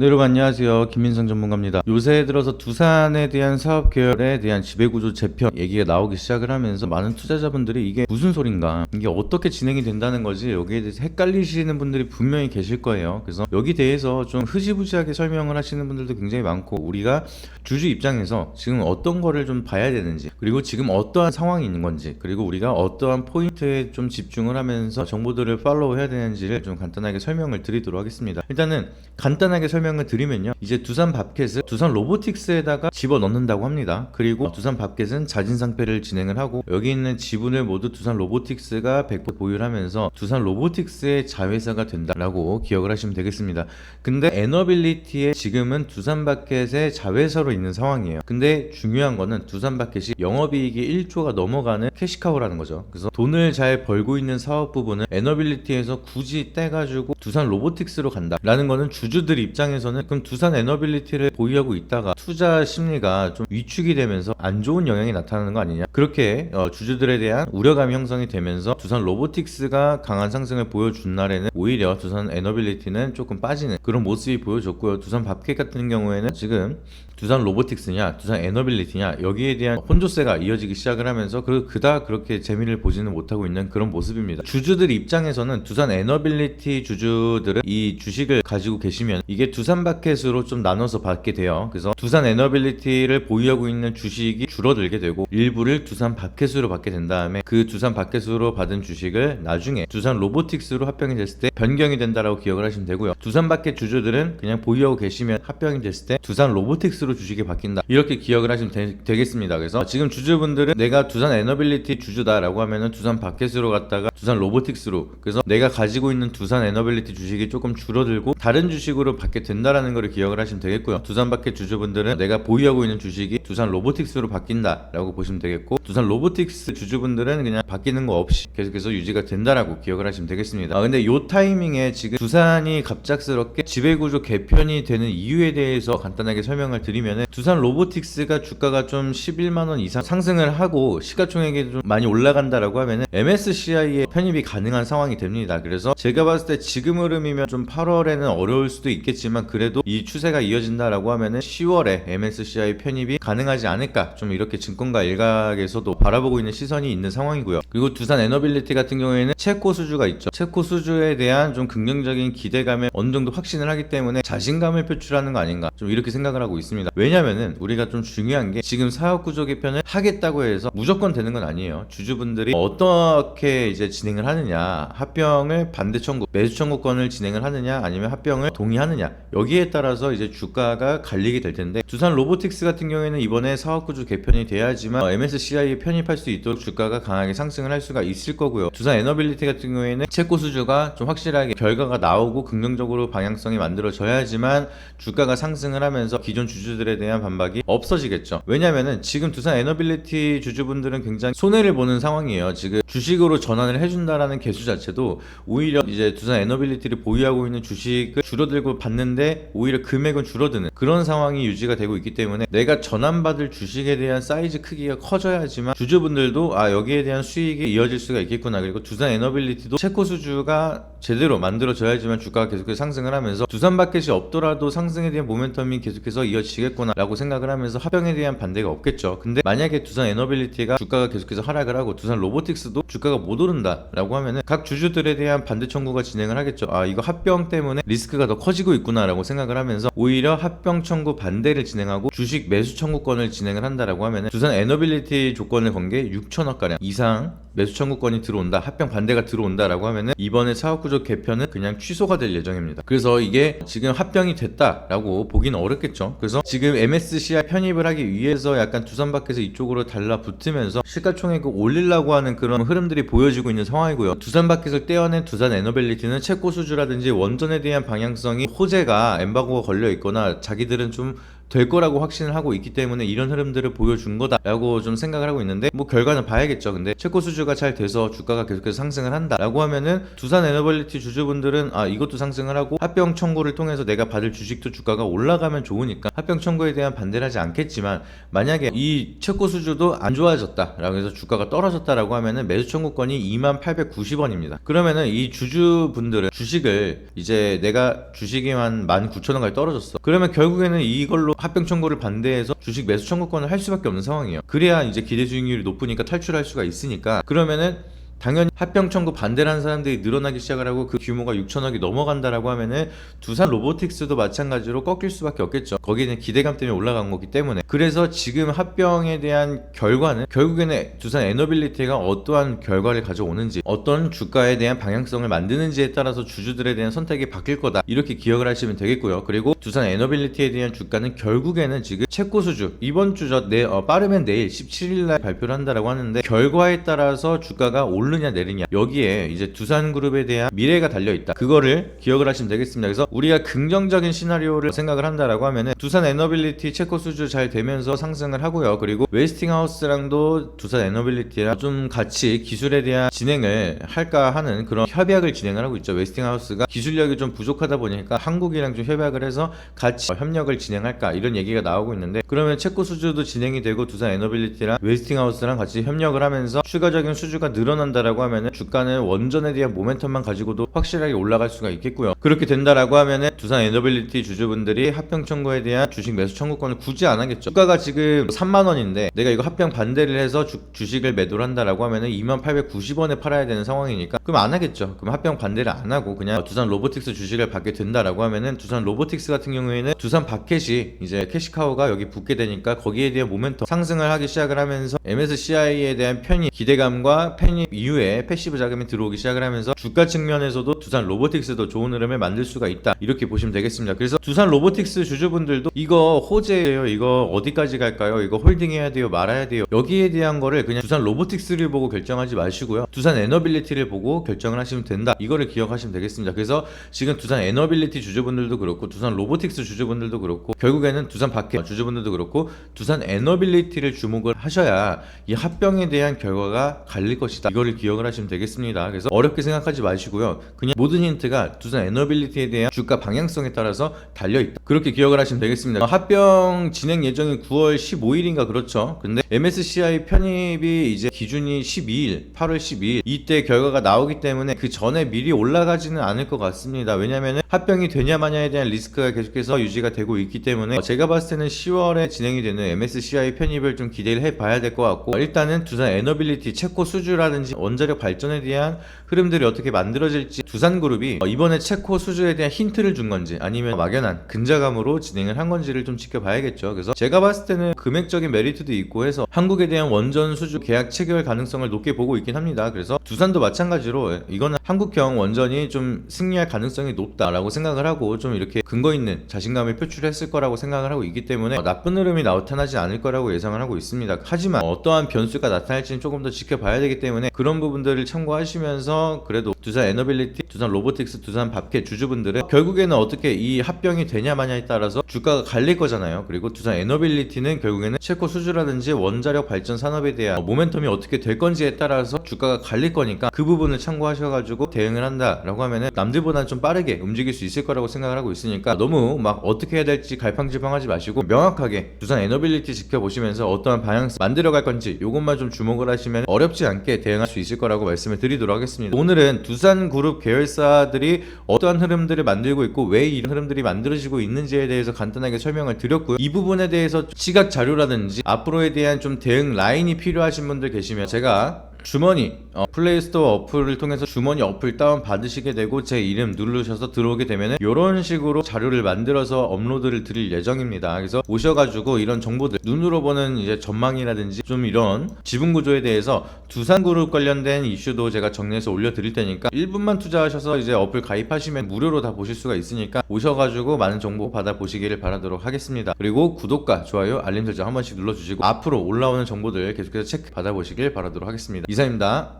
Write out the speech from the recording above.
네, 여러분 안녕하세요. 김민성 전문가입니다. 요새 들어서 두산에 대한 사업 계열에 대한 지배구조 재편 얘기가 나오기 시작을 하면서 많은 투자자분들이 이게 무슨 소린가, 이게 어떻게 진행이 된다는 거지, 여기에 대해서 헷갈리시는 분들이 분명히 계실 거예요. 그래서 여기 대해서 좀 흐지부지하게 설명을 하시는 분들도 굉장히 많고, 우리가 주주 입장에서 지금 어떤 거를 좀 봐야 되는지, 그리고 지금 어떠한 상황이 있는 건지, 그리고 우리가 어떠한 포인트에 좀 집중을 하면서 정보들을 팔로우 해야 되는지를 좀 간단하게 설명을 드리도록 하겠습니다. 일단은 간단하게 설명을 드리면요, 이제 두산 밥켓을 두산 로보틱스에다가 집어넣는다고 합니다. 그리고 두산 밥켓은 자진상패를 진행을 하고, 여기 있는 지분을 모두 두산 로보틱스가 100% 보유를 하면서 두산 로보틱스의 자회사가 된다라고 기억을 하시면 되겠습니다. 근데 에너빌리티에 지금은 두산 밥켓의 자회사로 있는 상황이에요. 근데 중요한 거는 두산 밥켓이 영업이익이 1조가 넘어가는 캐시카우라는 거죠. 그래서 돈을 잘 벌고 있는 사업 부분은 에너빌리티에서 굳이 떼가지고 두산 로보틱스로 간다라는 거는 주주들 입장에서는 그럼 두산 에너빌리티를 보유하고 있다가 투자 심리가 좀 위축이 되면서 안 좋은 영향이 나타나는 거 아니냐, 그렇게 주주들에 대한 우려감이 형성이 되면서 두산 로보틱스가 강한 상승을 보여준 날에는 오히려 두산 에너빌리티는 조금 빠지는 그런 모습이 보여졌고요. 두산 밥켓 같은 경우에는 지금 두산 로보틱스냐 두산 에너빌리티냐 여기에 대한 혼조세가 이어지기 시작을 하면서 그닥 그렇게 재미를 보지는 못하고 있는 그런 모습입니다. 주주들 입장에서는 두산 에너빌리티 주주들은 이 주식을 가지고 계시면 이게 두산 밥켓으로 좀 나눠서 받게 돼요. 그래서 두산 에너빌리티를 보유하고 있는 주식이 줄어들게 되고, 일부를 두산 밥켓으로 받게 된 다음에 그 두산 밥켓으로 받은 주식을 나중에 두산 로보틱스로 합병이 됐을 때 변경이 된다라고 기억을 하시면 되고요. 두산 밥켓 주주들은 그냥 보유하고 계시면 합병이 됐을 때 두산 로보틱스로 주식이 바뀐다, 이렇게 기억을 하시면 되겠습니다. 그래서 지금 주주분들은 내가 두산 에너빌리티 주주다라고 하면은 두산 밥켓으로 갔다가 두산 로보틱스로, 그래서 내가 가지고 있는 두산 에너빌리티 주식이 조금 줄어들고 다른 주식으로 받게 된다라는 걸 기억을 하시면 되겠고요. 두산 밥켓 주주분들은 내가 보유하고 있는 주식이 두산 로보틱스로 바뀐다라고 보시면 되겠고, 두산 로보틱스 주주분들은 그냥 바뀌는 거 없이 계속해서 유지가 된다라고 기억을 하시면 되겠습니다. 근데 요 타이밍에 지금 두산이 갑작스럽게 지배구조 개편이 되는 이유에 대해서 간단하게 설명을 드리면은, 두산 로보틱스가 주가가 좀 11만원 이상 상승을 하고 시가총액이 좀 많이 올라간다라고 하면은 MSCI에 편입이 가능한 상황이 됩니다. 그래서 제가 봤을 때 지금 흐름이면 좀 8월에는 어려울 수도 있겠지만, 그래도 이 추세가 이어진다라고 하면은 10월에 MSCI 편입이 가능하지 않을까, 좀 이렇게 증권가 일각에서도 바라보고 있는 시선이 있는 상황이고요. 그리고 두산 에너빌리티 같은 경우에는 체코 수주가 있죠. 체코 수주에 대한 좀 긍정적인 기대감에 어느 정도 확신을 하기 때문에 자신감을 표출하는 거 아닌가, 좀 이렇게 생각을 하고 있습니다. 왜냐면은 우리가 좀 중요한 게, 지금 사업 구조 개편을 하겠다고 해서 무조건 되는 건 아니에요. 주주분들이 어떻게 이제 진행을 하느냐, 합병을 반대 청구, 매수 청구권을 진행을 하느냐, 아니면 합병을 동의하느냐, 여기에 따라서 이제 주가가 갈리게 될 텐데, 두산 로보틱스 같은 경우에는 이번에 사업구조 개편이 돼야지만 MSCI에 편입할 수 있도록 주가가 강하게 상승을 할 수가 있을 거고요. 두산 에너빌리티 같은 경우에는 체코 수주가 좀 확실하게 결과가 나오고 긍정적으로 방향성이 만들어져야지만 주가가 상승을 하면서 기존 주주들에 대한 반박이 없어지겠죠. 왜냐면은 지금 두산 에너빌리티 주주분들은 굉장히 손해를 보는 상황이에요. 지금 주식으로 전환을 해준다라는 개수 자체도 오히려 이제 두산 에너빌리티를 보유하고 있는 주식을 줄어들고 받는데 오히려 금액은 줄어드는 그런 상황이 유지가 되고 있기 때문에, 내가 전환받을 주식에 대한 사이즈 크기가 커져야지만 주주분들도 여기에 대한 수익이 이어질 수가 있겠구나, 그리고 두산 에너빌리티도 체코 수주가 제대로 만들어져야지만 주가가 계속해서 상승을 하면서 두산 마켓이 없더라도 상승에 대한 모멘텀이 계속해서 이어지겠구나 라고 생각을 하면서 합병에 대한 반대가 없겠죠. 근데 만약에 두산 에너빌리티가 주가가 계속해서 하락을 하고 두산 로보틱스도 주가가 못 오른다 라고 하면은 각 주주들에 대한 반대 청구가 진행을 하겠죠. 이거 합병 때문에 리스크가 더 커지고 있구나 라고 생각을 하면서 오히려 합병 청구 반대를 진행하고 주식 매수 청구권을 진행을 한다라고 하면은, 두산 에너빌리티 조건을 건 게 6천억 가량 이상 매수 청구권이 들어온다, 합병 반대가 들어온다라고 하면은 이번에 사업구조 개편은 그냥 취소가 될 예정입니다. 그래서 이게 지금 합병이 됐다라고 보기는 어렵겠죠. 그래서 지금 MSCI 편입을 하기 위해서 약간 두산 밖에서 이쪽으로 달라붙으면서 시가총액을 올리려고 하는 그런 흐름들이 보여지고 있는 상황이고요. 두산 밖에서 떼어낸 두산 에너빌리티는 체코 수주라든지 원전에 대한 방향성이 호재가 엠바고가 걸려 있거나 자기들은 좀 될 거라고 확신을 하고 있기 때문에 이런 흐름들을 보여준 거다라고 좀 생각을 하고 있는데, 뭐 결과는 봐야겠죠. 근데 체코 수주가 잘 돼서 주가가 계속해서 상승을 한다라고 하면은 두산 에너빌리티 주주분들은 이것도 상승을 하고 합병 청구를 통해서 내가 받을 주식도 주가가 올라가면 좋으니까 합병 청구에 대한 반대를 하지 않겠지만, 만약에 이 체코 수주도 안 좋아졌다라고 해서 주가가 떨어졌다라고 하면은 매수 청구권이 2890원입니다. 그러면은 이 주주분들은 주식을 이제 내가 주식이 한 19,000원까지 떨어졌어. 그러면 결국에는 이걸로 합병 청구를 반대해서 주식 매수 청구권을 할 수밖에 없는 상황이에요. 그래야 이제 기대 수익률이 높으니까 탈출할 수가 있으니까. 그러면은 당연히 합병 청구 반대를 하는 사람들이 늘어나기 시작을 하고 그 규모가 6천억이 넘어간다라고 하면은 두산 로보틱스도 마찬가지로 꺾일 수밖에 없겠죠. 거기는 기대감 때문에 올라간 거기 때문에. 그래서 지금 합병에 대한 결과는 결국에는 두산 에너빌리티가 어떠한 결과를 가져오는지, 어떤 주가에 대한 방향성을 만드는지에 따라서 주주들에 대한 선택이 바뀔 거다, 이렇게 기억을 하시면 되겠고요. 그리고 두산 에너빌리티에 대한 주가는 결국에는 지금 체코 수주 이번 주죠. 빠르면 내일 17일날 발표를 한다라고 하는데, 결과에 따라서 주가가 오르냐 내리냐, 여기에 이제 두산그룹에 대한 미래가 달려있다, 그거를 기억을 하시면 되겠습니다. 그래서 우리가 긍정적인 시나리오를 생각을 한다라고 하면은 두산 에너빌리티 체코 수주 잘 되면서 상승을 하고요. 그리고 웨스팅하우스랑도 두산 에너빌리티랑 좀 같이 기술에 대한 진행을 할까 하는 그런 협약을 진행을 하고 있죠. 웨스팅하우스가 기술력이 좀 부족하다 보니까 한국이랑 좀 협약을 해서 같이 협력을 진행할까, 이런 얘기가 나오고 있는데, 그러면 체코 수주도 진행이 되고 두산 에너빌리티랑 웨스팅하우스랑 같이 협력을 하면서 추가적인 수주가 늘어난다 라고 하면은 주가는 원전에 대한 모멘텀만 가지고도 확실하게 올라갈 수가 있겠고요. 그렇게 된다라고 하면은 두산 에너빌리티 주주분들이 합병 청구에 대한 주식 매수 청구권을 굳이 안 하겠죠. 주가가 지금 3만원인데 내가 이거 합병 반대를 해서 주식을 매도를 한다라고 하면은 2890원에 팔아야 되는 상황이니까 그럼 안 하겠죠. 그럼 합병 반대를 안 하고 그냥 두산 로보틱스 주식을 받게 된다라고 하면은, 두산 로보틱스 같은 경우에는 두산 바켓이 이제 캐시카우가 여기 붙게 되니까 거기에 대한 모멘텀 상승을 하기 시작을 하면서 MSCI에 대한 편입 기대감과 편입 이후에 패시브 자금이 들어오기 시작을 하면서 주가 측면에서도 두산 로보틱스도 좋은 흐름을 만들 수가 있다, 이렇게 보시면 되겠습니다. 그래서 두산 로보틱스 주주분들도 이거 호재예요, 이거 어디까지 갈까요, 이거 홀딩해야 돼요, 말아야 돼요, 여기에 대한 거를 그냥 두산 로보틱스를 보고 결정하지 마시고요, 두산 에너빌리티를 보고 결정을 하시면 된다, 이거를 기억하시면 되겠습니다. 그래서 지금 두산 에너빌리티 주주분들도 그렇고 두산 로보틱스 주주분들도 그렇고 결국에는 두산 바켓 주주분들도 그렇고 두산 에너빌리티를 주목을 하셔야 이 합병에 대한 결과가 갈릴 것이다, 이거를 기억을 하시면 되겠습니다. 그래서 어렵게 생각하지 마시고요, 그냥 모든 힌트가 두산 에너빌리티에 대한 주가 방향성에 따라서 달려있다, 그렇게 기억을 하시면 되겠습니다. 합병 진행 예정이 9월 15일인가 그렇죠. 근데 MSCI 편입이 이제 기준이 12일 8월 12일 이때 결과가 나오기 때문에 그 전에 미리 올라가지는 않을 것 같습니다. 왜냐면은 합병이 되냐 마냐에 대한 리스크가 계속해서 유지가 되고 있기 때문에 제가 봤을 때는 10월에 진행이 되는 MSCI 편입을 좀 기대를 해봐야 될 것 같고, 일단은 두산 에너빌리티 체코 수주라든지 원자력 발전에 대한 흐름들이 어떻게 만들어질지, 두산그룹이 이번에 체코 수주에 대한 힌트를 준 건지 아니면 막연한 근자감으로 진행을 한 건지를 좀 지켜봐야겠죠. 그래서 제가 봤을 때는 금액적인 메리트도 있고 해서 한국에 대한 원전 수주 계약 체결 가능성을 높게 보고 있긴 합니다. 그래서 두산도 마찬가지로 이거는 한국형 원전이 좀 승리할 가능성이 높다라고 생각을 하고 좀 이렇게 근거 있는 자신감을 표출했을 거라고 생각을 하고 있기 때문에 나쁜 흐름이 나타나지 않을 거라고 예상을 하고 있습니다. 하지만 어떠한 변수가 나타날지는 조금 더 지켜봐야 되기 때문에 그런 부분들을 참고하시면서, 그래도 두산 에너빌리티, 두산 로보틱스, 두산 바켓 주주분들은 결국에는 어떻게 이 합병이 되냐 마냐에 따라서 주가가 갈릴 거잖아요. 그리고 두산 에너빌리티는 결국에는 체코 수주라든지 원자력 발전 산업에 대한 모멘텀이 어떻게 될 건지에 따라서 주가가 갈릴 거니까 그 부분을 참고하셔가지고 대응을 한다라고 하면은 남들보다는 좀 빠르게 움직일 수 있을 거라고 생각을 하고 있으니까 너무 막 어떻게 해야 될지 갈팡질팡하지 마시고 명확하게 두산 에너빌리티 지켜보시면서 어떠한 방향성 만들어갈 건지 요것만 좀 주목을 하시면 어렵지 않게 대응할 수 있을 거라고 말씀을 드리도록 하겠습니다. 오늘은 두산그룹 계열사들이 어떠한 흐름들을 만들고 있고 왜 이런 흐름들이 만들어지고 있는지에 대해서 간단하게 설명을 드렸고요. 이 부분에 대해서 시각 자료라든지 앞으로에 대한 좀 대응 라인이 필요하신 분들 계시면 제가 주머니 플레이스토어 어플을 통해서 주머니 어플 다운 받으시게 되고 제 이름 누르셔서 들어오게 되면은 이런 식으로 자료를 만들어서 업로드를 드릴 예정입니다. 그래서 오셔가지고 이런 정보들 눈으로 보는 이제 전망이라든지 좀 이런 지분 구조에 대해서 두산그룹 관련된 이슈도 제가 정리해서 올려드릴 테니까 1분만 투자하셔서 이제 어플 가입하시면 무료로 다 보실 수가 있으니까 오셔가지고 많은 정보 받아보시기를 바라도록 하겠습니다. 그리고 구독과 좋아요 알림 설정 한 번씩 눌러주시고 앞으로 올라오는 정보들 계속해서 체크 받아보시길 바라도록 하겠습니다. 이상입니다.